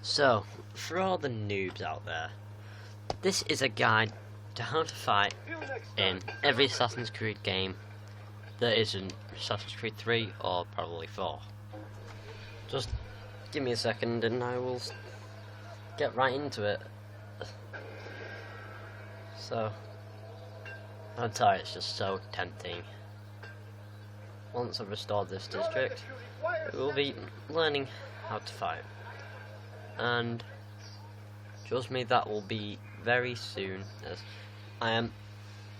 So, for all the noobs out there, this is a guide to how to fight in every Assassin's Creed game that isn't Assassin's Creed 3 or probably 4. Just give me a second and I will get right into it. So, I'll tell you, it's just so tempting. Once I've restored this district, we'll be learning how to fight. And trust me, that will be very soon, as I am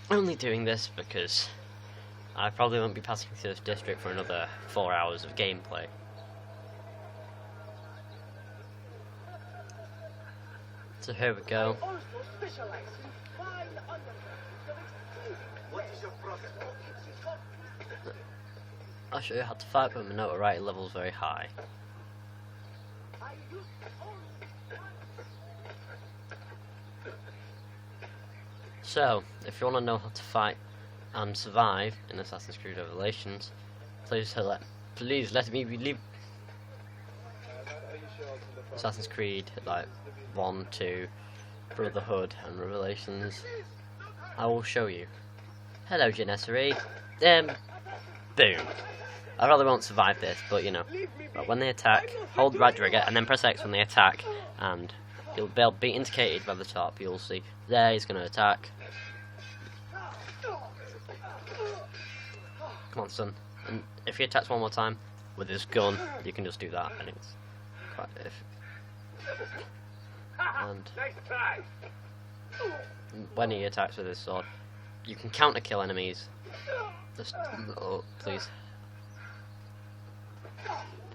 only doing this because I probably won't be passing through this district for another 4 hours of gameplay. So here we go. I'll show you how to fight, but my notoriety level is very high. So, if you want to know how to fight and survive in Assassin's Creed Revelations, please let me believe. Assassin's Creed, like 1, 2, Brotherhood, and Revelations. I will show you. Hello, Janessary. Boom. I probably won't survive this, but you know. But when they attack, hold right trigger and then press X when they attack, and they'll be indicated by the top. You'll see there he's going to attack. Come on, son. And if he attacks one more time with his gun, you can just do that, and it's quite. And when he attacks with his sword, you can counter kill enemies. Just please.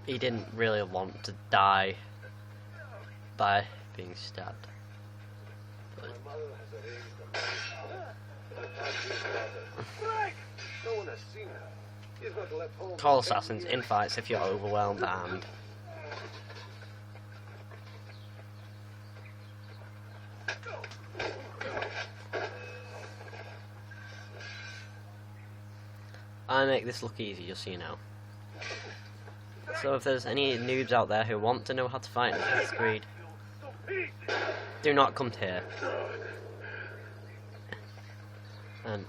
He didn't really want to die by being stabbed. Call assassins in fights if you're overwhelmed and I make this look easy, just so you know. So if there's any noobs out there who want to know how to fight in Assassin's Creed, do not come here. And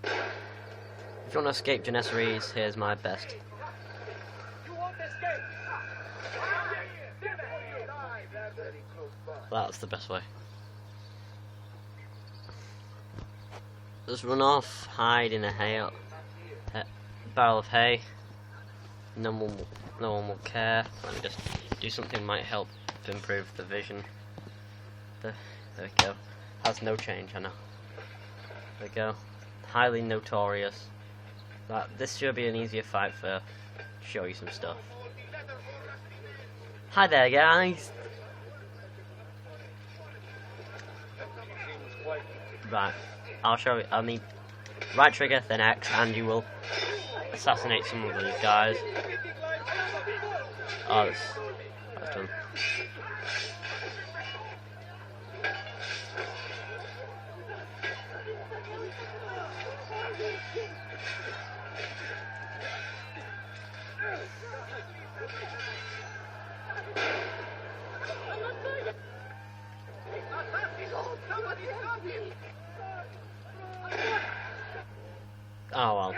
if you want to escape Janissaries, here's my best. That's the best way. Just run off, hide in a barrel of hay. No one will care. And just do something that might help to improve the vision. There we go. Has no change, I know. There we go. Highly notorious. This should be an easier fight for show you some stuff. Hi there, guys. Right. I'll show you. I'll need right trigger, then X, and you will assassinate some of these guys. Oh, that's done. Oh well.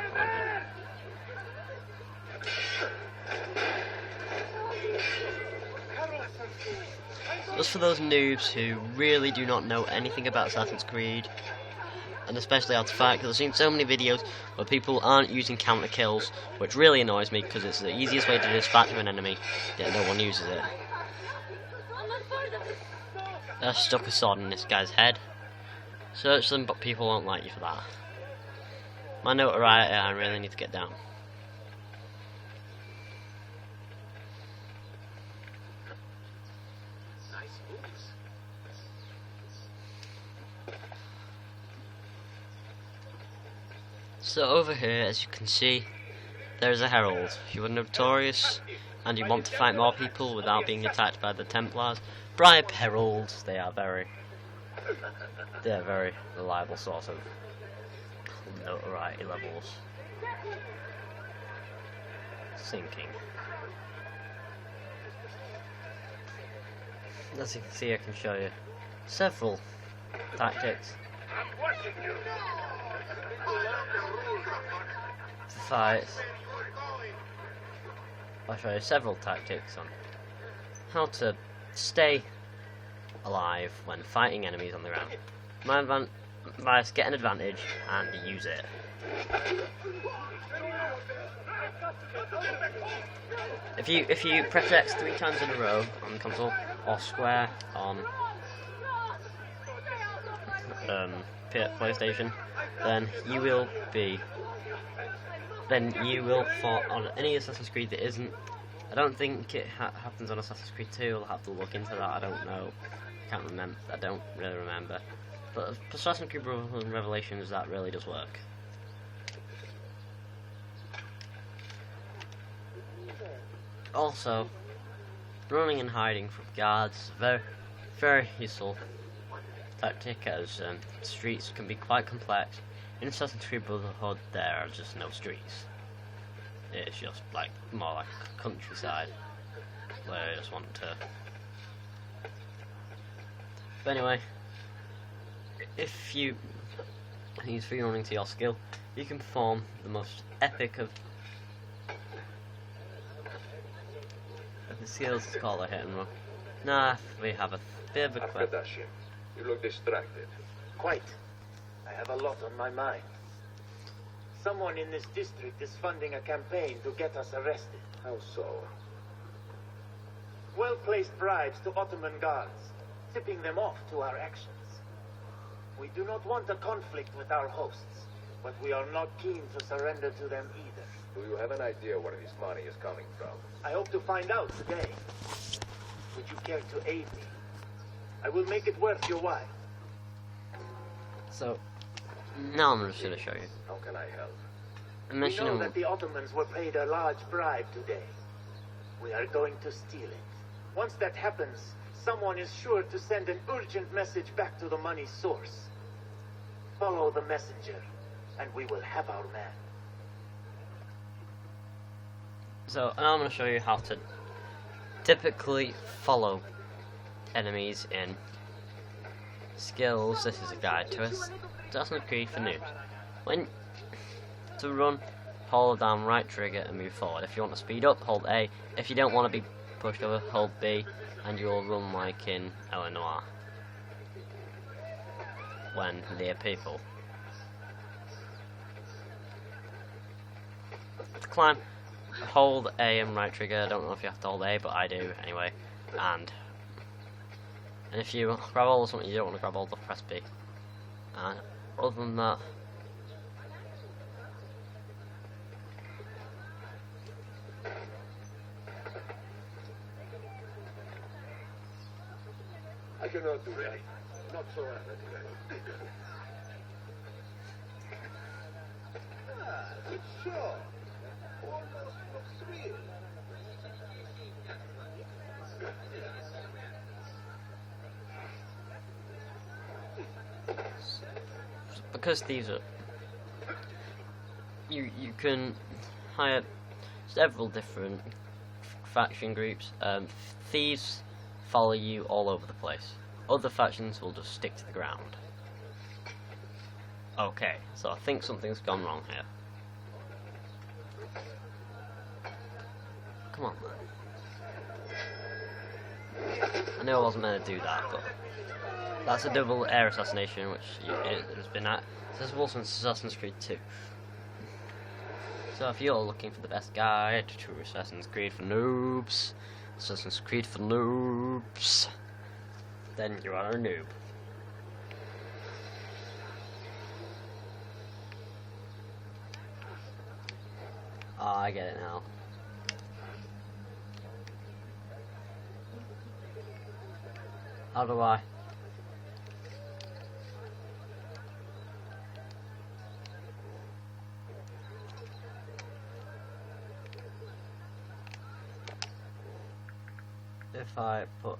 Just for those noobs who really do not know anything about Assassin's Creed, and especially how to fight, because I've seen so many videos where people aren't using counter kills, which really annoys me because it's the easiest way to dispatch of an enemy, yet no one uses it. I stuck a sword in this guy's head. Search them, but people won't like you for that. My notoriety, I really need to get down. So over here, as you can see, there's a herald. If you are notorious and you want to fight more people without being attacked by the Templars, bribe heralds. They're very reliable source of notoriety levels. sinking. As you can see, I can show you several tactics to fight. I'll show you several tactics on how to stay alive when fighting enemies on the ground. My advice: get an advantage and use it. If you press X 3 times in a row on the console, or square on PlayStation, then you will fall on any Assassin's Creed that isn't. I don't think it happens on Assassin's Creed 2. I'll have to look into that. I don't know. I can't remember. I don't really remember. But Assassin's Creed Brotherhood and Revelations, that really does work. Also, running and hiding from guards, very useful tactic, as streets can be quite complex. In Assassin's Creed Brotherhood, there are just no streets. It's just like more like countryside, where you just want to. But anyway, if you use free running to your skill, you can perform the most epic of the skills. It's called a hit and run. Nah, we have a bit of a quip. You look distracted. Quite. I have a lot on my mind. Someone in this district is funding a campaign to get us arrested. How so? Well-placed bribes to Ottoman guards, tipping them off to our actions. We do not want a conflict with our hosts, but we are not keen to surrender to them either. Do you have an idea where this money is coming from? I hope to find out today. Would you care to aid me? I will make it worth your while. So, now I'm just going to show you. How can I help? We know that the Ottomans were paid a large bribe today. We are going to steal it. Once that happens, someone is sure to send an urgent message back to the money's source. Follow the messenger, and we will have our man. So, now I'm going to show you how to typically follow enemies in skills. This is a guide to us. Assassin's Creed for noobs. When to run, hold down right trigger and move forward. If you want to speed up, hold A. If you don't want to be pushed over, hold B, and you'll run like in Eleanor when near people. To climb, hold A and right trigger. I don't know if you have to hold A, but I do anyway. And if you grab hold of something you don't want to grab hold of, press B. And other than that, I cannot do that. Not so rapidly. It's sure. Almost looks real. because these are you can hire several different faction groups. Thieves follow you all over the place. Other factions will just stick to the ground. Okay, so I think something's gone wrong here. Come on, man. I know I wasn't meant to do that, but that's a double air assassination, which it has been accessible since Assassin's Creed 2. So if you're looking for the best guide to Assassin's Creed for noobs, then you are a noob. Ah, I get it now. How do I? If I put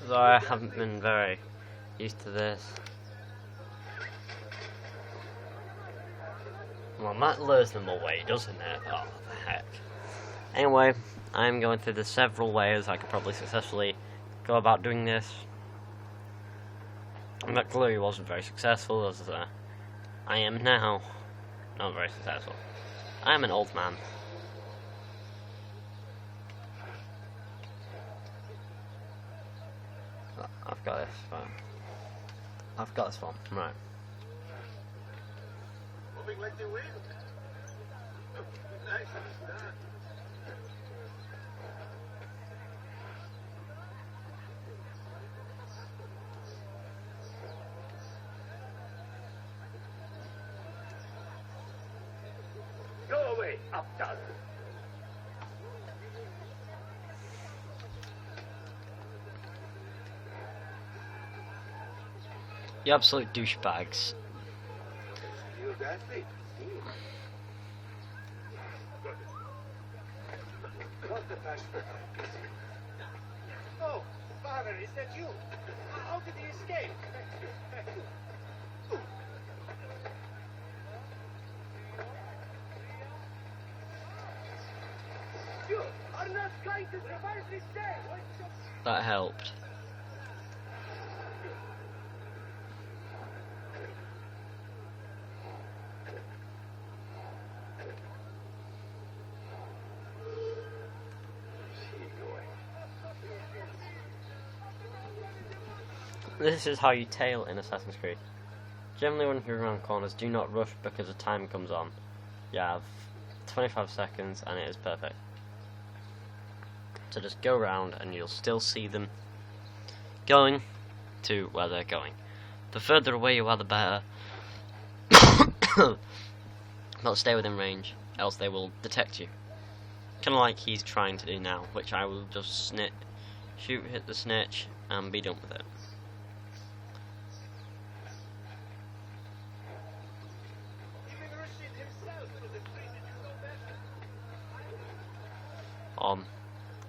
so I haven't been very used to this. Well, that lures them away, doesn't it? Oh, the heck. Anyway, I'm going through the several ways I could probably successfully go about doing this. And that clearly wasn't very successful, as I am now not very successful. I am an old man. I've got this one. I've got this one. Right. Moving like the wind. Nice start. Go away, updog. You absolute douchebags. You got me. Not the bashful. Oh, father, is that you? How did he escape? You are not going to survive this day. That helped. This is how you tail in Assassin's Creed. Generally when you're around corners, do not rush because the time comes on. You have 25 seconds and it is perfect. So just go around and you'll still see them going to where they're going. The further away you are, the better. But stay within range, else they will detect you. Kind of like he's trying to do now, which I will just shoot, hit the snitch, and be done with it.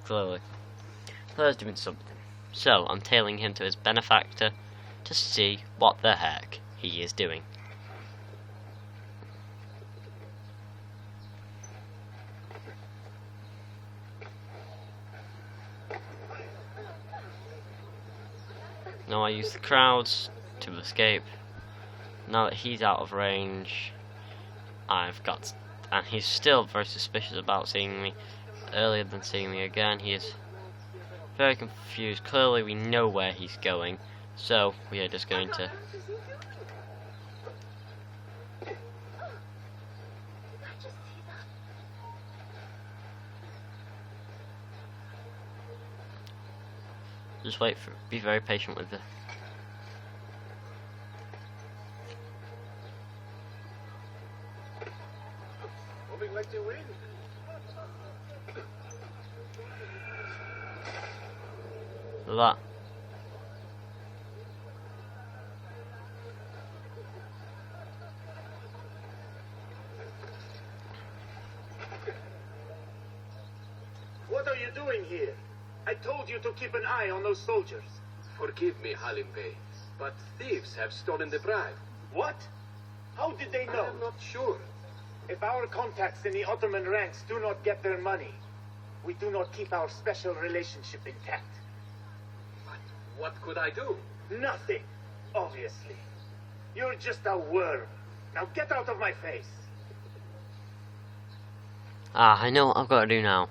Clearly. Claire's doing something. So, I'm tailing him to his benefactor to see what the heck he is doing. Now I use the crowds to escape. Now that he's out of range, and he's still very suspicious about seeing me earlier than seeing me again. He is very confused. Clearly we know where he's going, so we are just going to just be very patient with the Moving like the wind. that. What are you doing here? I told you to keep an eye on those soldiers. Forgive me, Halim Bey, but thieves have stolen the bribe. What? How did they know? I'm not sure. If our contacts in the Ottoman ranks do not get their money, we do not keep our special relationship intact. But what could I do? Nothing, obviously. You're just a worm. Now get out of my face. Ah, I know what I've got to do now.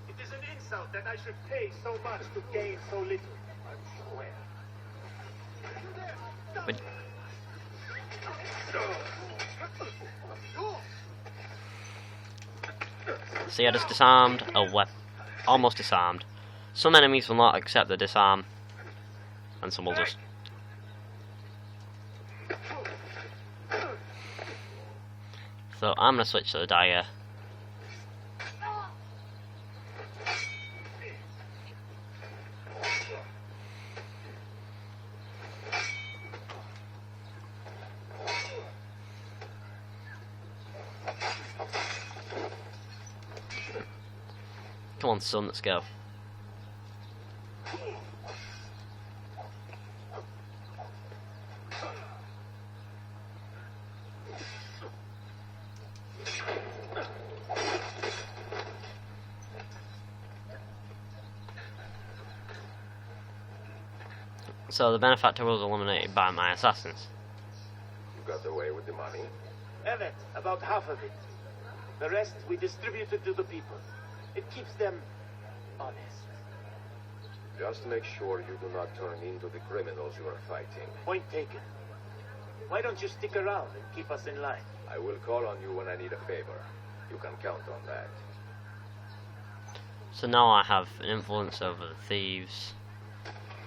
It is an insult that I should pay so much to gain so little. I swear. But see, I just disarmed a weapon, almost disarmed. Some enemies will not accept the disarm, and some will just. So I'm gonna switch to the dagger. Come on, son, let's go. So the benefactor was eliminated by my assassins. You got away with the money? Evet, about half of it. The rest we distributed to the people. It keeps them honest. Just make sure you do not turn into the criminals you are fighting. Point taken. Why don't you stick around and keep us in line? I will call on you when I need a favor. You can count on that. So now I have an influence over the thieves.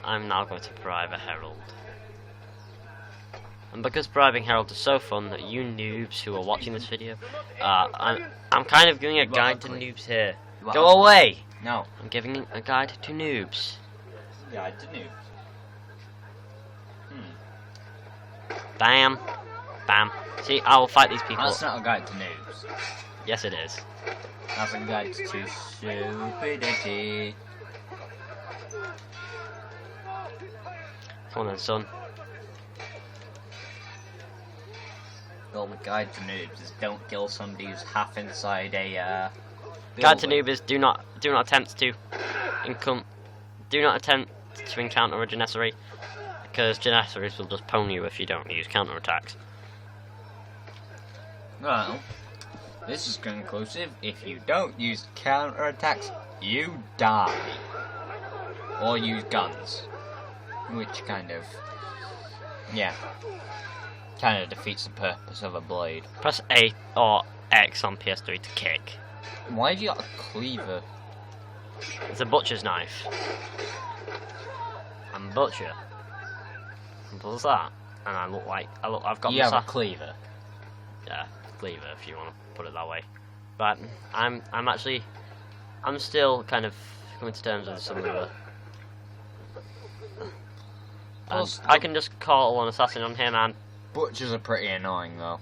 I'm now going to bribe a herald. And because bribing herald is so fun that you noobs who are watching this video, I'm kind of giving a guide to noobs here. Go away! No. I'm giving a guide to noobs. Guide to noobs. Bam. Bam. See, I will fight these people. That's not a guide to noobs. Yes, it is. That's a guide to stupidity. Come on then, son. Well, the guide to noobs is don't kill somebody who's half inside a Guide to building. noob is do not attempt to encounter a Janissary, because Janissaries will just pwn you if you don't use counterattacks. Well, this is conclusive. If you don't use counterattacks, you die. Or use guns. Which kind of defeats the purpose of a blade. Press A or X on PS3 to kick. Why have you got a cleaver? It's a butcher's knife. I'm a butcher. Simple as that. And I've got You have a myself. cleaver. Yeah, cleaver if you want to put it that way. But I'm still kind of coming to terms with some of the. Plus, I can just call an assassin on him and butchers are pretty annoying though.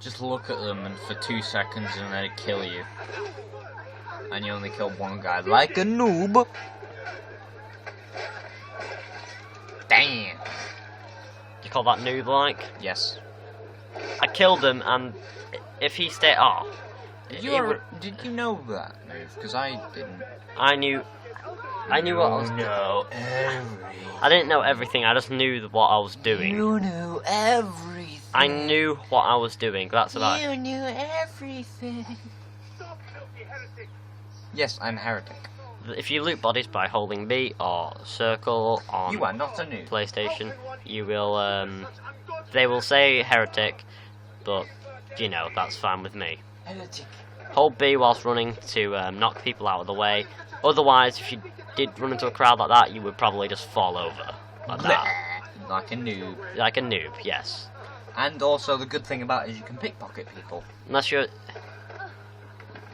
Just look at them and for 2 seconds and they kill you. And you only kill one guy like a noob. Damn. you call that noob like? Yes. I killed him and if he stayed off, Did you know that move? Because I didn't. I knew what I was doing. know I didn't know everything, I just knew what I was doing. You knew everything. I knew what I was doing, that's about it. You knew everything. Yes, I'm a heretic. If you loot bodies by holding B or circle on You are not a noob. PlayStation, you will, they will say heretic, but, you know, that's fine with me. Heretic. Hold B whilst running to knock people out of the way. Otherwise, if you did run into a crowd like that, you would probably just fall over. Like that. Like a noob. Like a noob, yes. And also, the good thing about it is you can pickpocket people. Unless you're...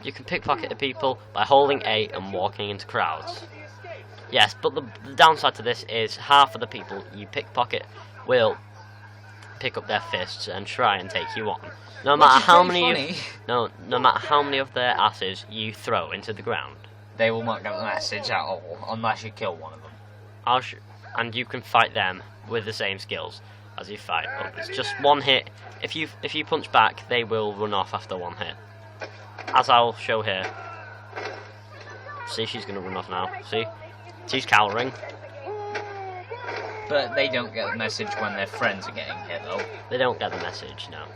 You can pickpocket people by holding A and walking into crowds. Yes, but the downside to this is half of the people you pickpocket will pick up their fists and try and take you on. No matter how many no matter how many of their asses you throw into the ground. They will not get the message at all, unless you kill one of them. And you can fight them with the same skills as you fight others. Just one hit. If you punch back, they will run off after one hit. As I'll show here. See, she's gonna run off now. See? She's cowering. But they don't get the message when their friends are getting hit, though. They don't get the message, no.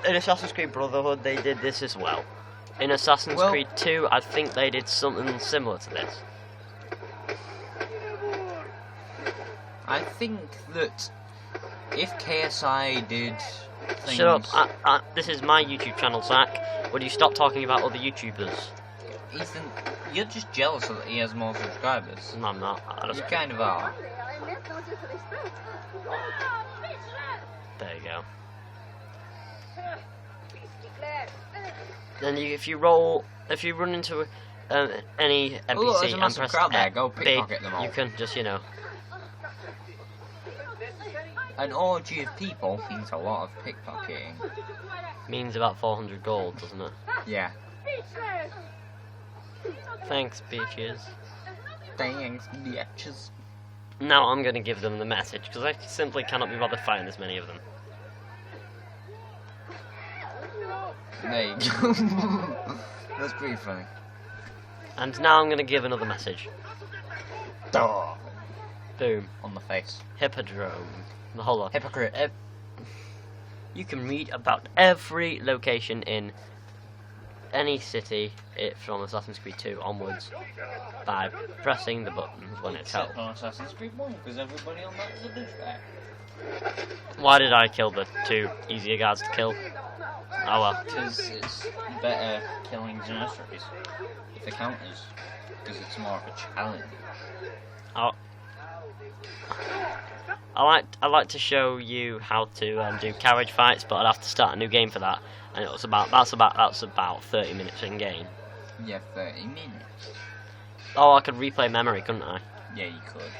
In Assassin's Creed Brotherhood, they did this as well. In Assassin's Creed 2, I think they did something similar to this. I think that if KSI did things... Shut up. This is my YouTube channel, Zach. Would you stop talking about other YouTubers? Ethan, you're just jealous that he has more subscribers. No, I'm not. You kind of are. There you go. Then if you run into any NPC look, there's a and massive press crowd there. Go B, pickpocket them all. you can just, you know. An orgy of people means a lot of pickpocketing. Means about 400 gold, doesn't it? Yeah. Thanks, bitches. Thanks, bitches. Now I'm gonna give them the message, because I simply cannot be bothered fighting as many of them. There you go. That's pretty funny. And now I'm going to give another message. Duh. Boom. On the face. Hippodrome. Hold on. Hypocrite. You can read about every location in any city from Assassin's Creed 2 onwards by pressing the buttons when it's held. Except on Assassin's Creed 1, because everybody on that is a douchebag. Why did I kill the 2 easier guards to kill? Oh well. Because it's better killing Genesaries, if they count as, because it's more of a challenge. Oh. I like to show you how to do carriage fights, but I'd have to start a new game for that, and that's about 30 minutes in game. Yeah, 30 minutes. Oh, I could replay memory, couldn't I? Yeah, you could.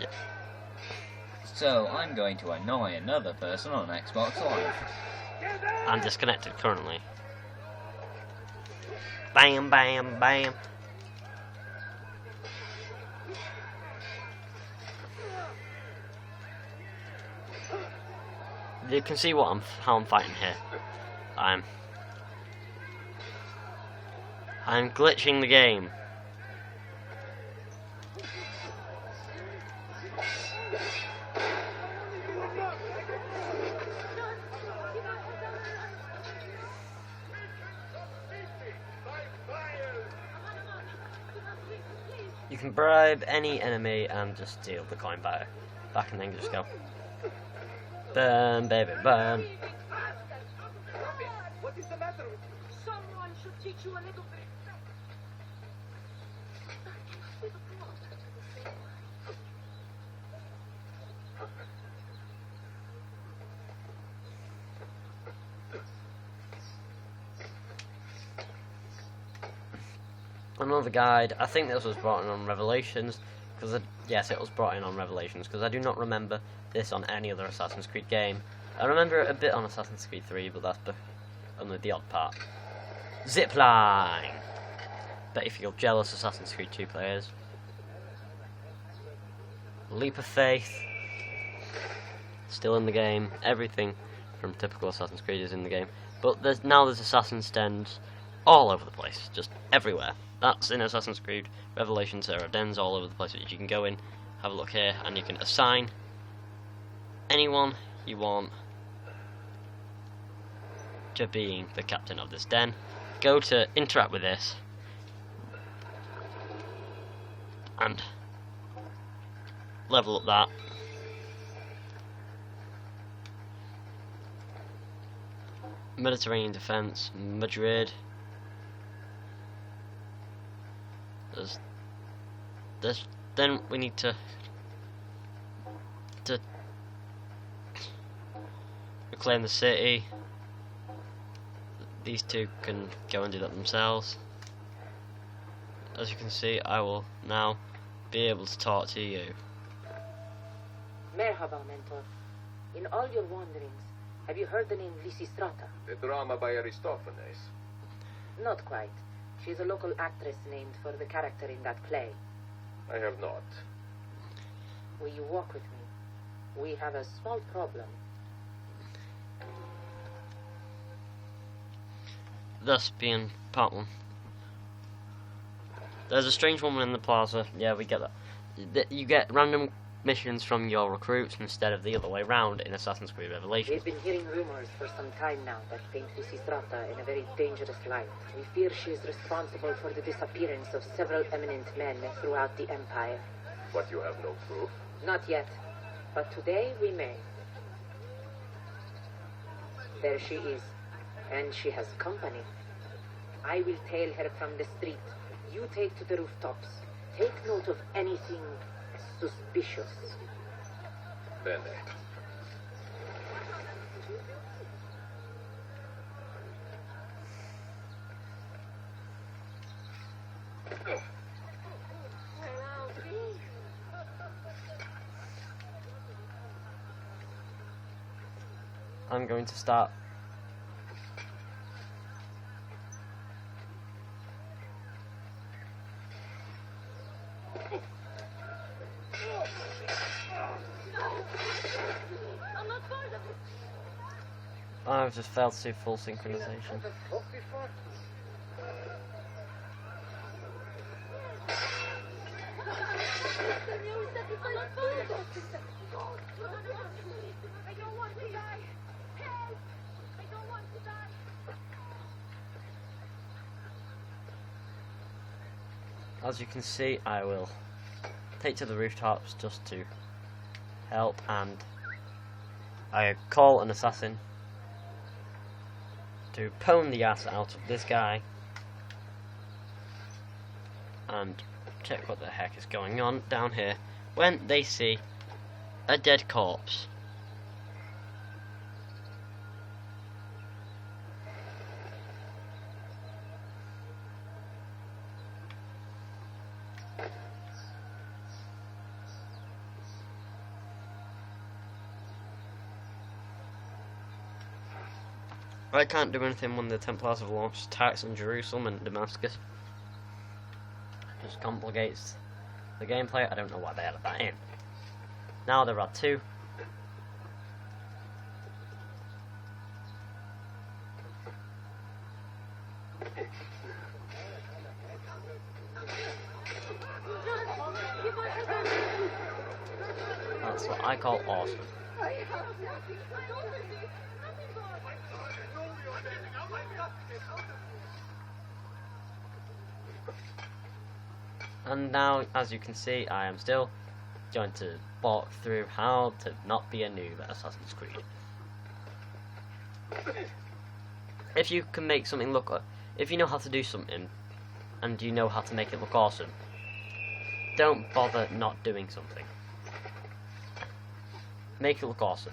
Yeah. So I'm going to annoy another person on Xbox Live. I'm disconnected currently. Bam, bam, bam. You can see how I'm fighting here. I'm glitching the game. You can bribe any enemy and just steal the coin back and then just go. Burn, baby, burn. What is the matter? Someone should teach you a little bit. Another guide. I think this was brought in on Revelations, because yes, it was brought in on Revelations, because I do not remember this on any other Assassin's Creed game. I remember it a bit on Assassin's Creed 3, but that's only the odd part. Zipline! Bet if you're jealous, Assassin's Creed 2 players. Leap of Faith. Still in the game. Everything from typical Assassin's Creed is in the game. But now there's Assassin's dens all over the place, just everywhere. That's in Assassin's Creed Revelations. There are dens all over the place that you can go in, have a look here, and you can assign anyone you want to being the captain of this den. Go to interact with this and level up that. Mediterranean Defense, Madrid. Then we need to reclaim the city. These two can go and do that themselves. As you can see, I will now be able to talk to you. Merhaba, Mentor. In all your wanderings, have you heard the name Lysistrata? The drama by Aristophanes. Not quite. She's a local actress named for the character in that play. I have not. Will you walk with me? We have a small problem. Thus being part one. There's a strange woman in the plaza. Yeah, we get that. You get random missions from your recruits instead of the other way round in Assassin's Creed Revelations. We've been hearing rumors for some time now that paint Lysistrata in a very dangerous light. We fear she is responsible for the disappearance of several eminent men throughout the Empire. But you have no proof. Not yet, but today we may. There she is, and she has company. I will tail her from the street. You take to the rooftops. Take note of anything suspicious. Bene. I'm going to start. I've just failed to do full synchronization. I don't want to die. Help! I don't want to die. As you can see, I will take to the rooftops just to help, and I call an assassin to pwn the ass out of this guy and check what the heck is going on down here when they see a dead corpse. I can't do anything when the Templars have launched attacks on Jerusalem and Damascus. Just complicates the gameplay. I don't know why they added that in. Now there are two. That's what I call awesome. And now, as you can see, I am still going to walk through how to not be a noob at Assassin's Creed. If you can make something look, if you know how to do something, and you know how to make it look awesome, don't bother not doing something. Make it look awesome.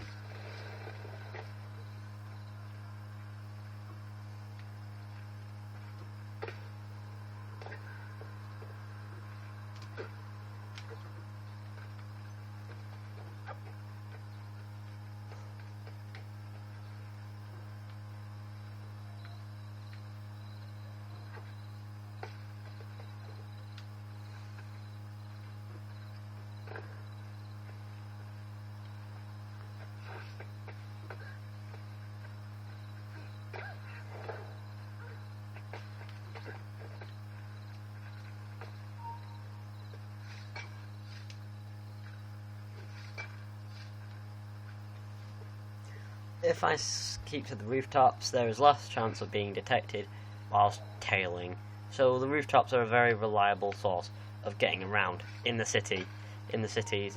If I keep to the rooftops, there is less chance of being detected whilst tailing. So the rooftops are a very reliable source of getting around in the cities,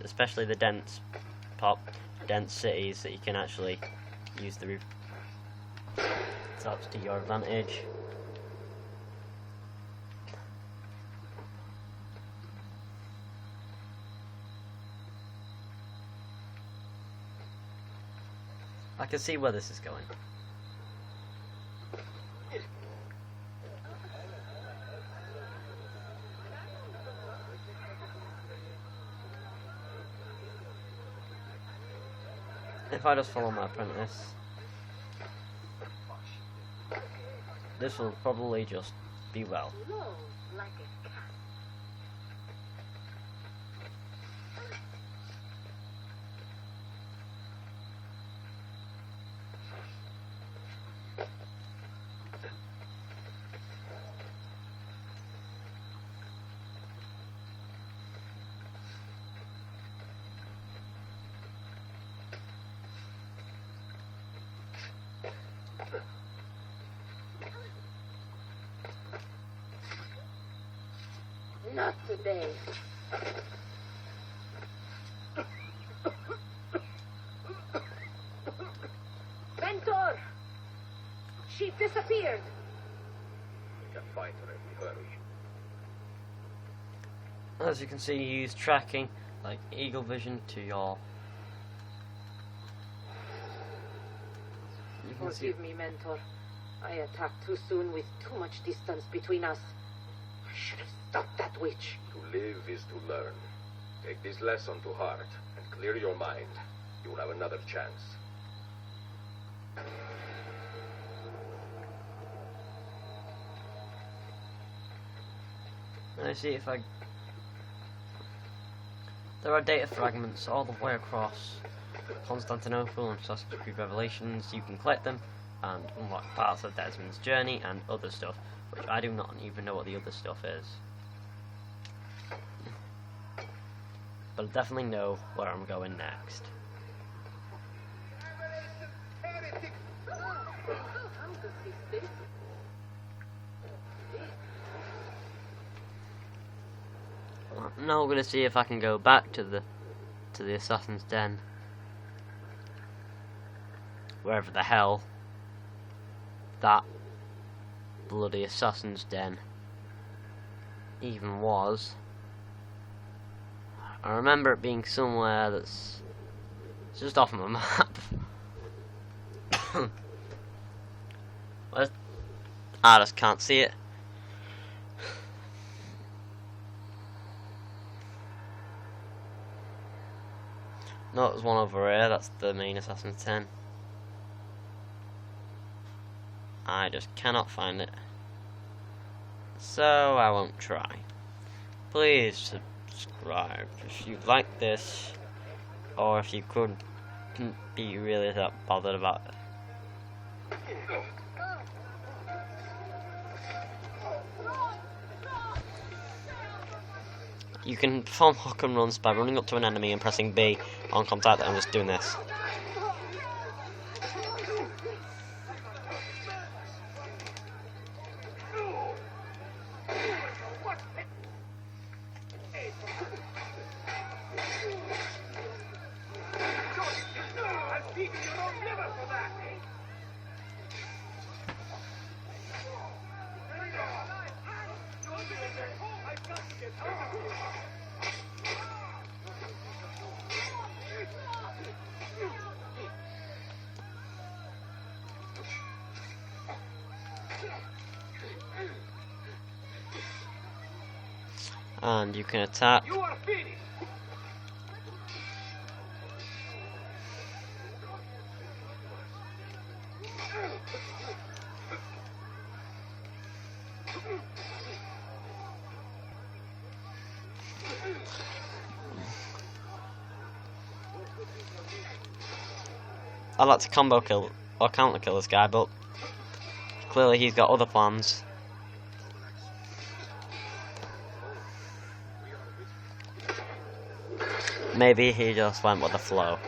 especially the dense cities, that you can actually use the rooftops to your advantage. I can see where this is going. If I just follow my apprentice, this will probably just be well. Not today. Mentor! She disappeared. We can find her if we hurry. As you can see, you use tracking like eagle vision to your. You can see. Forgive me, Mentor. I attacked too soon with too much distance between us. I should have stopped that witch. To live is to learn. Take this lesson to heart and clear your mind. You will have another chance. I see if I. There are data fragments all the way across Constantinople and Assassin's Creed Revelations. You can collect them and unlock parts of Desmond's journey and other stuff, which I do not even know what the other stuff is. but I definitely know where I'm going next. Now we're gonna see if I can go back to the assassin's den, wherever the hell that bloody assassin's den even was. I remember it being somewhere that's just off my map. I just can't see it. No, there's one over here, that's the main assassin's den. I just cannot find it. So I won't try. Please subscribe if you like this, or if you couldn't be really that bothered about it. You can perform hook and runs by running up to an enemy and pressing B on contact and just doing this. And you can attack. You are finished. I'd like to combo kill or counter kill this guy, but clearly he's got other plans. Maybe he just went with the flow.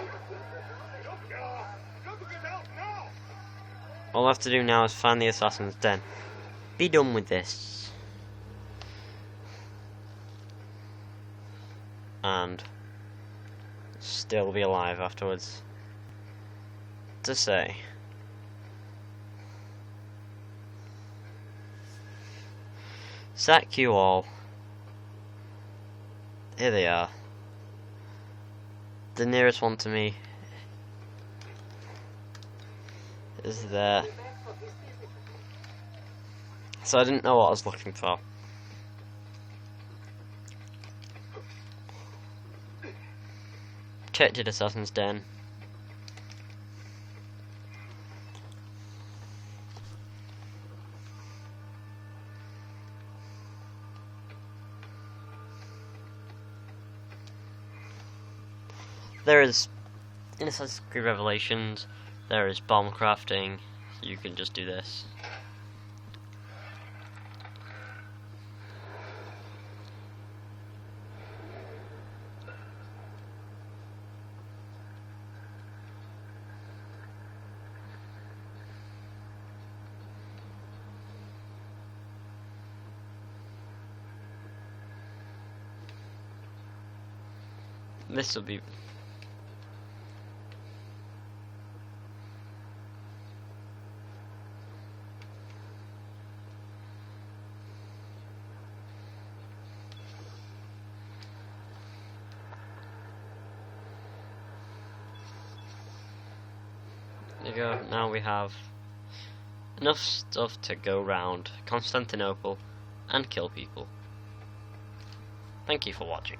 All I have to do now is find the assassin's den. Be done with this. And still be alive afterwards. To say. Sack you all. Here they are. The nearest one to me is there. So I didn't know what I was looking for. Checked it, assassin's den. There is, in Assassin's Creed Revelations, there is bomb crafting. You can just do this. This will be... There you go, now we have enough stuff to go round Constantinople and kill people. Thank you for watching.